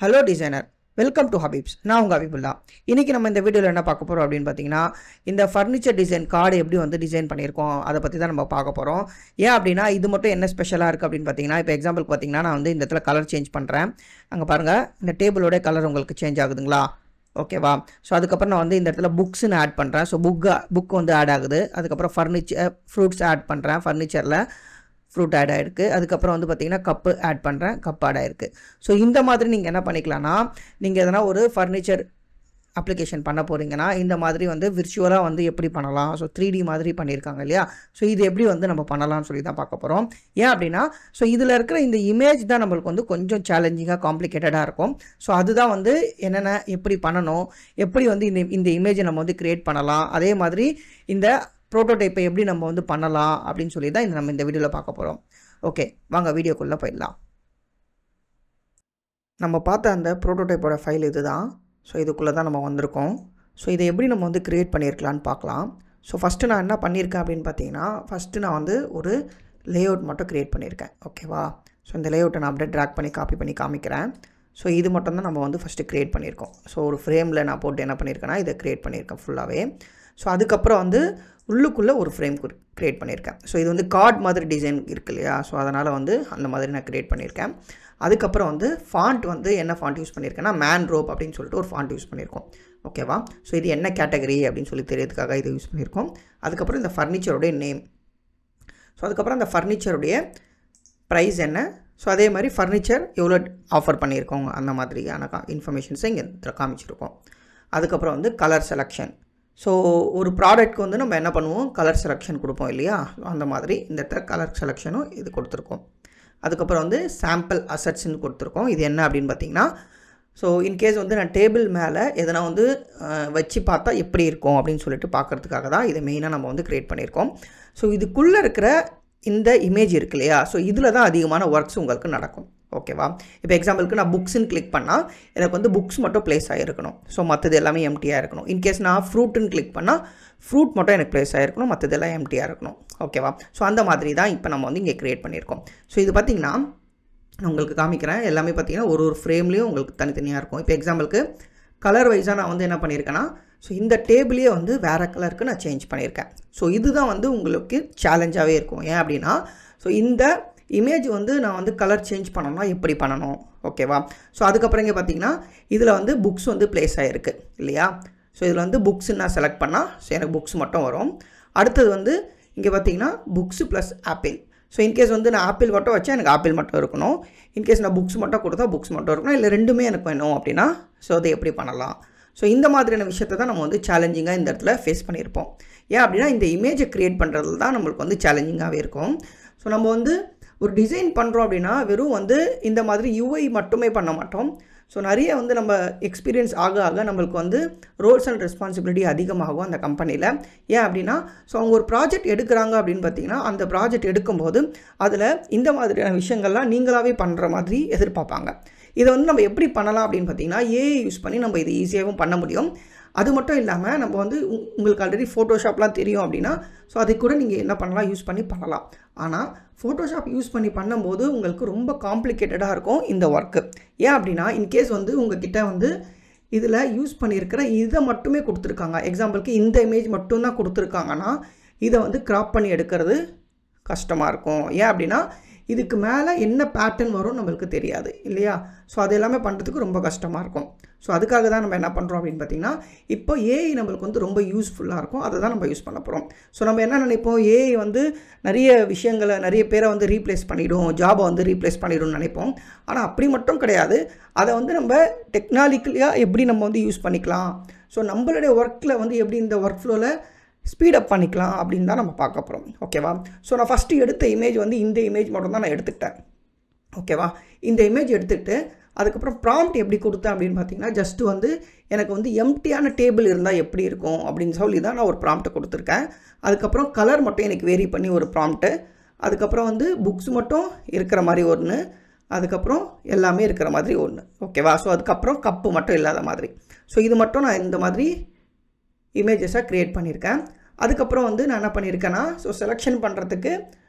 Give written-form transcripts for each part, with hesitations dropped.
Hello designer, welcome to ஹபீப்ஸ். நான் உங்கள் ஹபீபுல்லா. இன்றைக்கி நம்ம இந்த வீடியோவில் என்ன பார்க்க போகிறோம் அப்படின்னு பார்த்தீங்கன்னா, இந்த ஃபர்னிச்சர் டிசைன் கார்டு எப்படி வந்து டிசைன் பண்ணியிருக்கோம் அதை பற்றி தான் நம்ம பார்க்க போகிறோம். ஏன் அப்படின்னா இது மட்டும் என்ன ஸ்பெஷலாக இருக்குது அப்படின்னு பார்த்தீங்கன்னா, இப்போ எக்ஸாம்பிளுக்கு பார்த்தீங்கன்னா நான் வந்து இந்த இடத்துல கலர் சேஞ்ச் பண்ணுறேன். அங்கே பாருங்கள், இந்த டேபிளோட கலர் உங்களுக்கு சேஞ்ச் ஆகுதுங்களா? ஓகேவா? ஸோ அதுக்கப்புறம் நான் வந்து இந்த இடத்துல புக்ஸ்ன்னு ஆட் பண்ணுறேன். ஸோ புக் வந்து ஆட் ஆகுது. அதுக்கப்புறம் ஃப்ரூட்ஸ் ஆட் பண்ணுறேன். ஃபர்னிச்சரில் ஃப்ரூட் ஆட் ஆகிருக்கு. அதுக்கப்புறம் வந்து பார்த்திங்கன்னா கப்பு ஆட் பண்ணுறேன். கப் ஆட் ஆகிருக்கு. ஸோ இந்த மாதிரி நீங்கள் என்ன பண்ணிக்கலாம்னா, நீங்கள் எதனா ஒரு ஃபர்னிச்சர் அப்ளிகேஷன் பண்ண போகிறீங்கன்னா இந்த மாதிரி வந்து விர்ச்சுவலாக வந்து எப்படி பண்ணலாம். ஸோ 3D மாதிரி பண்ணியிருக்காங்க இல்லையா? ஸோ இது எப்படி வந்து நம்ம பண்ணலாம்னு சொல்லி தான் பார்க்க போகிறோம். ஏன் அப்படின்னா, ஸோ இதில் இருக்கிற இந்த இமேஜ் தான் நம்மளுக்கு வந்து கொஞ்சம் சேலஞ்சிங்காக காம்ப்ளிகேட்டடாக இருக்கும். ஸோ அதுதான் வந்து என்னென்ன எப்படி பண்ணணும், எப்படி வந்து இந்த இமேஜை நம்ம வந்து க்ரியேட் பண்ணலாம், அதே மாதிரி இந்த ப்ரோட்டோடைப்பை எப்படி நம்ம வந்து பண்ணலாம் அப்படின்னு சொல்லி தான் நம்ம இந்த வீடியோவில் பார்க்க போகிறோம். ஓகே, வாங்க வீடியோக்குள்ளே போயிடலாம். நம்ம பார்த்த அந்த ப்ரோட்டோடைப்போட ஃபைல் இது தான். ஸோ இதுக்குள்ளே தான் நம்ம வந்திருக்கோம். ஸோ இதை எப்படி நம்ம வந்து க்ரியேட் பண்ணியிருக்கலான்னு பார்க்கலாம். ஸோ ஃபஸ்ட்டு நான் என்ன பண்ணியிருக்கேன் அப்படின்னு பார்த்தீங்கன்னா, ஃபஸ்ட்டு நான் வந்து ஒரு லேஅவுட் மட்டும் க்ரியேட் பண்ணியிருக்கேன். ஓகேவா? ஸோ இந்த லேஅவுட்டை நான் அப்படியே ட்ராக் பண்ணி காப்பி பண்ணி காமிக்கிறேன். ஸோ இது மட்டும் தான் நம்ம வந்து ஃபஸ்ட்டு க்ரியேட் பண்ணியிருக்கோம். ஸோ ஒரு ஃப்ரேமில் நான் போட்டு என்ன பண்ணியிருக்கேன்னா இதை க்ரியேட் பண்ணியிருக்கேன் ஃபுல்லாகவே. ஸோ அதுக்கப்புறம் வந்து உள்ளுக்குள்ளே ஒரு ஃப்ரேம் க்ரியேட் பண்ணியிருக்கேன். ஸோ இது வந்து கார்ட் மாதிரி டிசைன் இருக்குது இல்லையா? ஸோ அதனால் வந்து அந்த மாதிரி நான் க்ரியேட் பண்ணியிருக்கேன். அதுக்கப்புறம் வந்து ஃபாண்ட் வந்து என்ன ஃபாண்ட் யூஸ் பண்ணியிருக்கேன்னா மேன் ரோப் அப்படின்னு சொல்லிட்டு ஒரு ஃபாண்ட் யூஸ் பண்ணியிருக்கோம். ஓகேவா? ஸோ இது என்ன கேட்டகரி அப்படின்னு சொல்லி தெரியறதுக்காக இதை யூஸ் பண்ணியிருக்கோம். அதுக்கப்புறம் இந்த ஃபர்னிச்சருடைய நேம், ஸோ அதுக்கப்புறம் அந்த ஃபர்னிச்சருடைய ப்ரைஸ் என்ன, ஸோ அதே மாதிரி ஃபர்னிச்சர் எவ்வளோ ஆஃபர் பண்ணியிருக்கோம் அந்த மாதிரியான இன்ஃபர்மேஷன்ஸை இங்கே காமிச்சிருக்கோம். அதுக்கப்புறம் வந்து கலர் செலெக்ஷன். ஸோ ஒரு ப்ராடக்ட்க்கு வந்து நம்ம என்ன பண்ணுவோம், கலர் செலெக்ஷன் கொடுப்போம் இல்லையா? அந்த மாதிரி இந்த இடத்துல கலர் செலெக்ஷனும் இது கொடுத்துருக்கோம். அதுக்கப்புறம் வந்து சாம்பிள் அசட்ஸ்ன்னு கொடுத்துருக்கோம். இது என்ன அப்படின்னு பார்த்தீங்கன்னா, ஸோ இன்கேஸ் வந்து நான் டேபிள் மேலே எதனா வந்து வச்சு பார்த்தா எப்படி இருக்கும் அப்படின்னு சொல்லிட்டு பார்க்குறதுக்காக தான் இதை மெயினாக நம்ம வந்து க்ரியேட் பண்ணியிருக்கோம். ஸோ இதுக்குள்ளே இருக்கிற இந்த இமேஜ் இருக்கு இல்லையா? ஸோ இதில் தான் அதிகமான ஒர்க்ஸ் உங்களுக்கு நடக்கும். ஓகேவா? இப்போ எக்ஸாம்பிளுக்கு நான் புக்ஸ்ன்னு கிளிக் பண்ணால் எனக்கு வந்து புக்ஸ் மட்டும் ப்ளேஸ் ஆகிருக்கணும். ஸோ மற்றது எல்லாமே எம்டியாக இருக்கணும். இன்கேஸ் நான் ஃப்ரூட்டுன்னு கிளிக் பண்ணால் ஃப்ரூட் மட்டும் எனக்கு ப்ளேஸ் ஆகிருக்கணும், மற்றதெல்லாம் எம்டியாக இருக்கணும். ஓகேவா? ஸோ அந்த மாதிரி தான் இப்போ நம்ம வந்து இங்கே க்ரியேட் பண்ணியிருக்கோம். ஸோ இது பார்த்திங்கன்னா நான் உங்களுக்கு காமிக்கிறேன். எல்லாமே பார்த்திங்கன்னா ஒரு ஃப்ரேம்லேயும் உங்களுக்கு தனித்தனியாக இருக்கும். இப்போ எக்ஸாம்பிளுக்கு கலர் வைஸாக நான் வந்து என்ன பண்ணியிருக்கேன்னா, ஸோ இந்த டேபிளையே வந்து வேறு கலருக்கு நான் சேஞ்ச் பண்ணியிருக்கேன். ஸோ இதுதான் வந்து உங்களுக்கு சேலஞ்சாகவே இருக்கும். ஏன் அப்படின்னா, ஸோ இந்த இமேஜ் வந்து நான் வந்து கலர் சேஞ்ச் பண்ணணும்னா எப்படி பண்ணணும்? ஓகேவா? ஸோ அதுக்கப்புறம் இங்கே பார்த்தீங்கன்னா இதில் வந்து புக்ஸ் வந்து ப்ளேஸ் ஆகிருக்கு இல்லையா? ஸோ இதில் வந்து புக்ஸ்ன்னு நான் செலக்ட் பண்ணால் ஸோ எனக்கு புக்ஸ் மட்டும் வரும். அடுத்தது வந்து இங்கே பார்த்தீங்கன்னா books plus apple. So in case வந்து நான் ஆப்பிள் மட்டும் வச்சா எனக்கு ஆப்பிள் மட்டும் இருக்கணும். இன்கேஸ் நான் புக்ஸ் மட்டும் கொடுத்தா புக்ஸ் மட்டும் இருக்கணும். இல்லை ரெண்டுமே எனக்கு வேணும் அப்படின்னா ஸோ அதை எப்படி பண்ணலாம்? ஸோ இந்த மாதிரியான விஷயத்தை தான் நம்ம வந்து சேலஞ்சிங்காக இந்த இடத்துல ஃபேஸ் பண்ணியிருப்போம். ஏன் அப்படின்னா இந்த இமேஜை க்ரியேட் பண்ணுறதுல தான் நம்மளுக்கு வந்து சேலஞ்சிங்காகவே இருக்கும். ஸோ நம்ம வந்து ஒரு டிசைன் பண்ணுறோம் அப்படின்னா வெறும் வந்து இந்த மாதிரி யூஐ மட்டுமே பண்ண மாட்டோம். ஸோ நிறைய வந்து நம்ம எக்ஸ்பீரியன்ஸ் ஆக ஆக நம்மளுக்கு வந்து ரோல்ஸ் அண்ட் ரெஸ்பான்சிபிலிட்டி அதிகமாகும் அந்த கம்பெனியில். ஏன் அப்படின்னா, ஸோ அவங்க ஒரு ப்ராஜெக்ட் எடுக்கிறாங்க அப்படின்னு பார்த்தீங்கன்னா அந்த ப்ராஜெக்ட் எடுக்கும்போது அதில் இந்த மாதிரியான விஷயங்கள்லாம் நீங்களாகவே பண்ணுற மாதிரி எதிர்பார்ப்பாங்க. இதை வந்து நம்ம எப்படி பண்ணலாம் அப்படின்னு பார்த்தீங்கன்னா, ஏஐ யூஸ் பண்ணி நம்ம இதை ஈஸியாகவும் பண்ண முடியும். அது மட்டும் இல்லாமல் நம்ம வந்து உங்களுக்கு ஆல்ரெடி ஃபோட்டோஷாப்லாம் தெரியும் அப்படின்னா ஸோ அதை கூட நீங்கள் என்ன பண்ணலாம், யூஸ் பண்ணி பண்ணலாம். ஆனால் ஃபோட்டோஷாப் யூஸ் பண்ணி பண்ணும்போது உங்களுக்கு ரொம்ப காம்ப்ளிகேட்டடாக இருக்கும் இந்த ஒர்க்கு. ஏன் அப்படின்னா, இன்கேஸ் வந்து உங்ககிட்ட வந்து இதில் யூஸ் பண்ணியிருக்கிற இதை மட்டுமே கொடுத்துருக்காங்க. எக்ஸாம்பிளுக்கு இந்த இமேஜ் மட்டும்தான் கொடுத்துருக்காங்கன்னா இதை வந்து க்ராப் பண்ணி எடுக்கிறது கஷ்டமாக இருக்கும். ஏன் அப்படின்னா இதுக்கு மேலே என்ன பேட்டர்ன் வரும் நம்மளுக்கு தெரியாது இல்லையா? ஸோ அது எல்லாமே பண்ணுறதுக்கு ரொம்ப கஷ்டமாக இருக்கும். ஸோ அதுக்காக தான் நம்ம என்ன பண்ணுறோம் அப்படின்னு பார்த்திங்கன்னா, இப்போ ஏஐ நம்மளுக்கு வந்து ரொம்ப யூஸ்ஃபுல்லாக இருக்கும். அதை தான் நம்ம யூஸ் பண்ண போகிறோம். ஸோ நம்ம என்ன நினைப்போம், ஏஐ வந்து நிறைய விஷயங்களை நிறைய பேரை வந்து ரீப்ளேஸ் பண்ணிவிடும், ஜாபை வந்து ரீப்ளேஸ் பண்ணிவிடும்னு நினைப்போம். ஆனால் அப்படி மட்டும் கிடையாது. அதை வந்து நம்ம டெக்னாலஜிக்கலியாக எப்படி நம்ம வந்து யூஸ் பண்ணிக்கலாம், ஸோ நம்மளுடைய ஒர்க்கில் வந்து எப்படி இந்த ஒர்க் ஃப்ளோவில் ஸ்பீடப் பண்ணிக்கலாம் அப்படின்னு தான் நம்ம பார்க்க போகிறோம். ஓகேவா? ஸோ நான் ஃபஸ்ட்டு எடுத்த இமேஜ் வந்து இந்த இமேஜ் மட்டும் தான் நான் எடுத்துக்கிட்டேன். ஓகேவா? இந்த இமேஜ் எடுத்துக்கிட்டு அதுக்கப்புறம் ப்ராம்ப்ட் எப்படி கொடுத்தேன் அப்படின்னு பார்த்தீங்கன்னா, ஜஸ்ட்டு வந்து எனக்கு வந்து எம்டியான டேபிள் இருந்தால் எப்படி இருக்கும் அப்படின்னு சொல்லி தான் நான் ஒரு ப்ராம்ப்ட்டை கொடுத்துருக்கேன். அதுக்கப்புறம் கலர் மட்டும் எனக்கு வேரி பண்ணி ஒரு ப்ராம்ப்ட்டு, அதுக்கப்புறம் வந்து புக்ஸ் மட்டும் இருக்கிற மாதிரி ஒன்று, அதுக்கப்புறம் எல்லாமே இருக்கிற மாதிரி ஒன்று. ஓகேவா? ஸோ அதுக்கப்புறம் கப்பு மட்டும் இல்லாத மாதிரி. ஸோ இது மட்டும் நான் இந்த மாதிரி இமேஜஸாக க்ரியேட் பண்ணியிருக்கேன். அதுக்கப்புறம் வந்து நான் என்ன பண்ணியிருக்கேன்னா, ஸோ செலெக்ஷன் பண்ணுறதுக்கு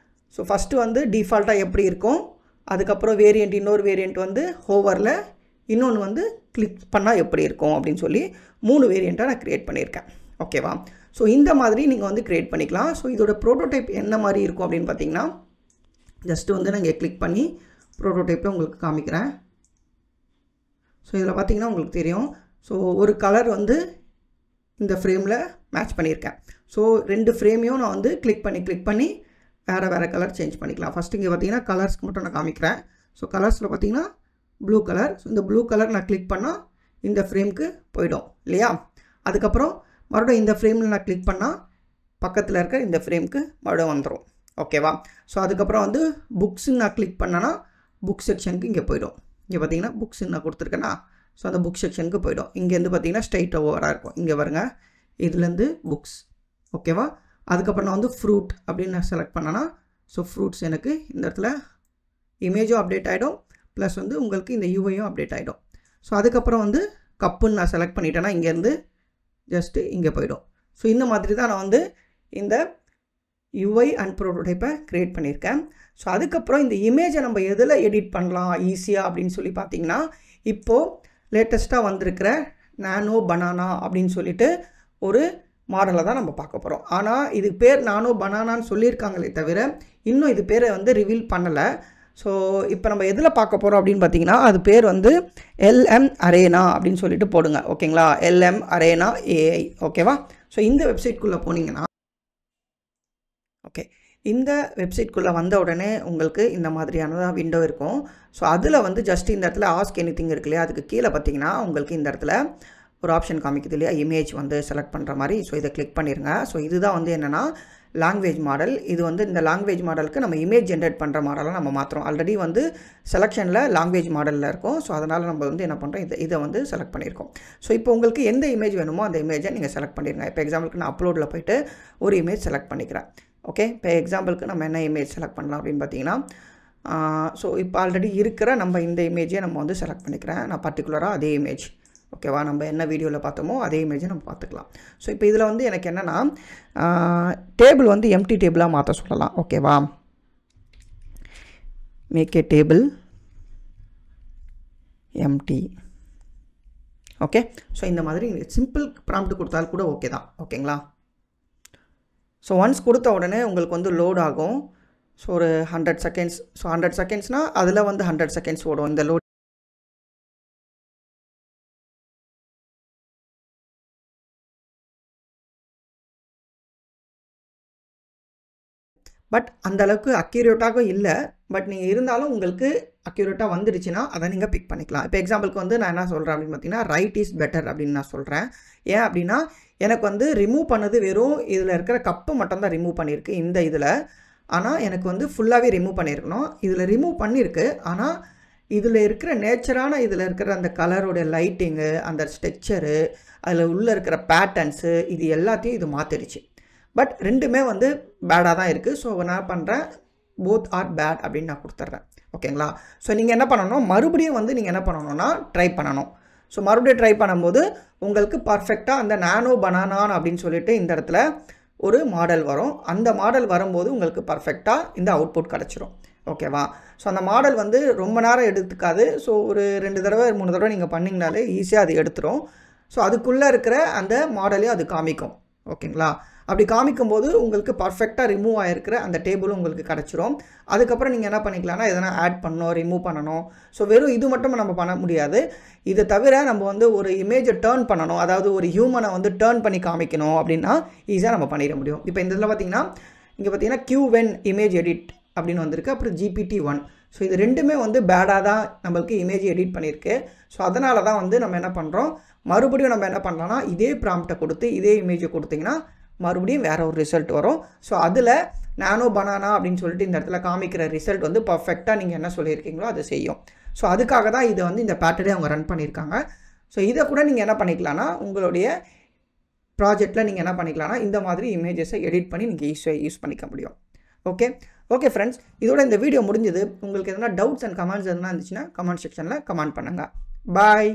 ஸோ ஃபஸ்ட்டு வந்து டிஃபால்ட்டாக எப்படி இருக்கும், அதுக்கப்புறம் வேரியண்ட் இன்னொரு வேரியண்ட் வந்து ஹோவரில் இன்னொன்று வந்து கிளிக் பண்ணால் எப்படி இருக்கும் அப்படின்னு சொல்லி 3 வேரியண்ட்டாக நான் க்ரியேட் பண்ணியிருக்கேன். ஓகேவா? ஸோ இந்த மாதிரி நீங்கள் வந்து க்ரியேட் பண்ணிக்கலாம். ஸோ இதோட ப்ரோட்டோடைப் என்ன மாதிரி இருக்கும் அப்படின்னு பார்த்தீங்கன்னா, ஜஸ்ட்டு வந்து நான் இங்கே கிளிக் பண்ணி ப்ரோட்டோடைப்பில் உங்களுக்கு காமிக்கிறேன். ஸோ இதில் பார்த்தீங்கன்னா உங்களுக்கு தெரியும். ஸோ ஒரு கலர் வந்து இந்த ஃப்ரேமில் மேட்ச் பண்ணியிருக்கேன். ஸோ 2 ஃப்ரேமையும் நான் வந்து கிளிக் பண்ணி வேறு கலர் சேஞ்ச் பண்ணிக்கலாம். ஃபஸ்ட்டு இங்கே பார்த்தீங்கன்னா கலர்ஸ்க்கு மட்டும் நான் காமிக்கிறேன். ஸோ கலர்ஸில் பார்த்தீங்கன்னா ப்ளூ கலர். ஸோ இந்த ப்ளூ கலர் நான் கிளிக் பண்ணால் இந்த ஃப்ரேமுக்கு போயிடும் இல்லையா? அதுக்கப்புறம் மறுபடியும் இந்த ஃப்ரேமில் நான் கிளிக் பண்ணால் பக்கத்தில் இருக்க இந்த ஃப்ரேமுக்கு மறுபடியும் வந்துடும். ஓகேவா? ஸோ அதுக்கப்புறம் வந்து புக்ஸுன்னு நான் கிளிக் பண்ணேன்னா புக் செக்ஷனுக்கு இங்கே போயிடும். இங்கே பார்த்தீங்கன்னா புக்ஸுன்னு நான் கொடுத்துருக்கேன்னா ஸோ அந்த புக் செக்ஷனுக்கு போயிடும். இங்கேருந்து பார்த்தீங்கன்னா ஸ்ட்ரைட் ஓவராக இருக்கும். இங்கே வருங்க, இதுலேருந்து புக்ஸ். ஓகேவா? அதுக்கப்புறம் நான் வந்து ஃப்ரூட் அப்படின்னு நான் செலக்ட் பண்ணேன்னா ஸோ ஃப்ரூட்ஸ் எனக்கு இந்த இடத்துல இமேஜும் அப்டேட் ஆகிடும், ப்ளஸ் வந்து உங்களுக்கு இந்த யூஐயும் அப்டேட் ஆகிடும். ஸோ அதுக்கப்புறம் வந்து கப்புன்னு நான் செலக்ட் பண்ணிட்டேன்னா இங்கேருந்து ஜஸ்ட்டு இங்கே போயிடும். ஸோ இந்த மாதிரி தான் நான் வந்து இந்த யூஐ அண்ட் ப்ரோட்டோடைப்பை க்ரியேட் பண்ணியிருக்கேன். ஸோ அதுக்கப்புறம் இந்த இமேஜை நம்ம எதில் எடிட் பண்ணலாம் ஈஸியாக அப்படின்னு சொல்லி பார்த்தீங்கன்னா, இப்போது லேட்டஸ்ட்டாக வந்திருக்கிற நானோ பனானா அப்படின்னு சொல்லிட்டு ஒரு மாடலை தான் நம்ம பார்க்க போகிறோம். ஆனால் இது பேர் நானோ பனானான்னு சொல்லியிருக்காங்களே தவிர இன்னும் இது பேரை வந்து ரிவீல் பண்ணலை. ஸோ இப்போ நம்ம எதில் பார்க்க போகிறோம் அப்படின்னு பார்த்தீங்கன்னா, அது பேர் வந்து LM Arena அப்படின்னு சொல்லிட்டு போடுங்க. ஓகேங்களா? LM Arena AI. ஓகேவா? ஸோ இந்த வெப்சைட்குள்ளே போனீங்கன்னா, ஓகே, இந்த வெப்சைட்குள்ளே வந்த உடனே உங்களுக்கு இந்த மாதிரியானதாக விண்டோ இருக்கும். ஸோ அதில் வந்து ஜஸ்ட் இந்த இடத்துல ஆஸ்க் எனிதிங் இருக்கு இல்லையா, அதுக்கு கீழே பார்த்தீங்கன்னா உங்களுக்கு இந்த இடத்துல ஒரு ஆப்ஷன் காமிக்குது இல்லையா, இமேஜ் வந்து செலக்ட் பண்ணுற மாதிரி. ஸோ இதை கிளிக் பண்ணிடுங்க. ஸோ இதுதான் வந்து என்னென்னா லாங்குவேஜ் மாடல். இது வந்து இந்த லாங்குவேஜ் மாடலுக்கு நம்ம இமேஜ் ஜென்ரேட் பண்ணுற மாடலாக நம்ம மாற்றுறோம். ஆல்ரெடி வந்து செலெக்ஷனில் லாங்குவேஜ் மாடலில் இருக்கும். ஸோ அதனால் நம்ம வந்து என்ன பண்ணுறோம், இதை வந்து செலக்ட் பண்ணியிருக்கோம். ஸோ இப்போ உங்களுக்கு எந்த இமேஜ் வேணுமோ அந்த இமேஜை நீங்கள் செலக்ட் பண்ணிடுங்க. இப்போ எக்ஸாம்பிளுக்கு நான் அப்லோடில் போய்ட்டு ஒரு இமேஜ் செலக்ட் பண்ணிக்கிறேன். ஓகே, இப்போ எக்ஸாம்பிளுக்கு நம்ம என்ன இமேஜ் செலக்ட் பண்ணலாம் அப்படின்னு பார்த்தீங்கன்னா, ஸோ இப்போ ஆல்ரெடி இருக்கிற நம்ம இந்த இமேஜை நம்ம வந்து செலக்ட் பண்ணிக்கிறேன். நான் பர்டிகுலராக அதே இமேஜ், ஓகேவா, நம்ம என்ன வீடியோவில் பார்த்தோமோ அதே இமேஜை நம்ம பார்த்துக்கலாம். ஸோ இப்போ இதில் வந்து எனக்கு என்னென்னா டேபிள் வந்து எம்டி டேபிளாக மாற்ற சொல்லலாம். ஓகேவா? Make a table empty. Okay, so இந்த மாதிரி சிம்பிள் ப்ராம்ப்ட் கொடுத்தால் கூட ஓகே தான். ஓகேங்களா? ஸோ ஒன்ஸ் கொடுத்த உடனே உங்களுக்கு வந்து லோட் ஆகும். ஸோ ஒரு 100 செகண்ட்ஸ். ஸோ 100 செகண்ட்ஸ்னால் அதில் வந்து 100 செகண்ட்ஸ் ஓடும் இந்த லோட். பட் அந்தளவுக்கு அக்யூரேட்டாக இல்லை. பட் நீங்கள் இருந்தாலும் உங்களுக்கு அக்யூரேட்டாக வந்துடுச்சுன்னா அதை நீங்கள் பிக் பண்ணிக்கலாம். இப்போ எக்ஸாம்பிளுக்கு வந்து நான் என்ன சொல்கிறேன் அப்படின்னு பார்த்தீங்கன்னா, ரைட் இஸ் பெட்டர் அப்படின்னு நான் சொல்கிறேன். ஏன் அப்படின்னா எனக்கு வந்து ரிமூவ் பண்ணது வெறும் இதில் இருக்கிற கப்பு மட்டும்தான் ரிமூவ் பண்ணியிருக்கு இந்த இதில். ஆனால் எனக்கு வந்து ஃபுல்லாகவே ரிமூவ் பண்ணியிருக்கணும். இதில் ரிமூவ் பண்ணியிருக்கு. ஆனால் இதில் இருக்கிற நேச்சரான இதில் இருக்கிற அந்த கலரோட லைட்டிங்கு, அந்த ஸ்ட்ரக்சரு, அதில் உள்ளே இருக்கிற பேட்டர்ன்ஸு, இது எல்லாத்தையும் இது மாற்றிடுச்சு. பட் ரெண்டுமே வந்து பேடாக தான் இருக்குது. ஸோ நான் பண்ணுறேன் போத் ஆர் பேட் அப்படின்னு நான் கொடுத்துட்றேன். ஓகேங்களா? ஸோ நீங்கள் என்ன பண்ணணும், மறுபடியும் வந்து நீங்கள் என்ன பண்ணணும்னா ட்ரை பண்ணணும். ஸோ மறுபடியும் ட்ரை பண்ணும்போது உங்களுக்கு பர்ஃபெக்டாக அந்த நானோ பனானான் அப்படின்னு சொல்லிட்டு இந்த இடத்துல ஒரு மாடல் வரும். அந்த மாடல் வரும்போது உங்களுக்கு பர்ஃபெக்டாக இந்த அவுட்புட் கிடச்சிரும். ஓகேவா? ஸோ அந்த மாடல் வந்து ரொம்ப நேரம் எடுத்துக்காது. ஸோ ஒரு 2 தடவை 3 தடவை நீங்கள் பண்ணிங்கனாலே ஈஸியாக அது எடுத்துரும். ஸோ அதுக்குள்ளே இருக்கிற அந்த மாடலையும் அது காமிக்கும். ஓகேங்களா? அப்படி காமிக்கும்போது உங்களுக்கு பர்ஃபெக்டாக ரிமூவ் ஆகிருக்கிற அந்த டேபிளும் உங்களுக்கு கிடச்சிரும். அதுக்கப்புறம் நீங்கள் என்ன பண்ணிக்கலாம்னா எதனா ஆட் பண்ணணும், ரிமூவ் பண்ணணும். ஸோ வெறும் இது மட்டும் நம்ம பண்ண முடியாது. இதை தவிர நம்ம வந்து ஒரு இமேஜை டேர்ன் பண்ணணும், அதாவது ஒரு ஹியூமனை வந்து டேர்ன் பண்ணி காமிக்கணும் அப்படின்னா ஈஸியாக நம்ம பண்ணிட முடியும். இப்போ இந்த இதில் பார்த்தீங்கன்னா இங்கே பார்த்தீங்கன்னா Q1 இமேஜ் எடிட் அப்படின்னு வந்திருக்கு. அப்புறம் GPT-1. ஸோ இது ரெண்டுமே வந்து பேடாக தான் நம்மளுக்கு இமேஜ் எடிட் பண்ணியிருக்கு. ஸோ அதனால தான் வந்து நம்ம என்ன பண்ணுறோம், மறுபடியும் நம்ம என்ன பண்ணலாம்னா இதே ப்ராம்ப்டை கொடுத்து இதே இமேஜை கொடுத்திங்கன்னா மறுபடியும் வேறு ஒரு ரிசல்ட் வரும். ஸோ அதில் நானோ பனானா அப்படின்னு சொல்லிட்டு இந்த இடத்துல காமிக்கிற ரிசல்ட் வந்து பர்ஃபெக்டாக நீங்கள் என்ன சொல்லியிருக்கீங்களோ அது செய்யும். ஸோ அதுக்காக தான் இதை வந்து இந்த பேட்டர்னே அவங்க ரன் பண்ணியிருக்காங்க. ஸோ இதை கூட நீங்கள் என்ன பண்ணிக்கலாம்னா உங்களுடைய ப்ராஜெக்டில் நீங்கள் என்ன பண்ணிக்கலாம்னா இந்த மாதிரி இமேஜஸை எடிட் பண்ணி நீங்கள் ஈஸியாக யூஸ் பண்ணிக்க முடியும். ஓகே ஃப்ரெண்ட்ஸ், இதோட இந்த வீடியோ முடிஞ்சது. உங்களுக்கு எதனா டவுட்ஸ் அண்ட் கமெண்ட்ஸ் எதனா இருந்துச்சுன்னா கமெண்ட் செக்ஷனில் கமெண்ட் பண்ணுங்கள். பாய்.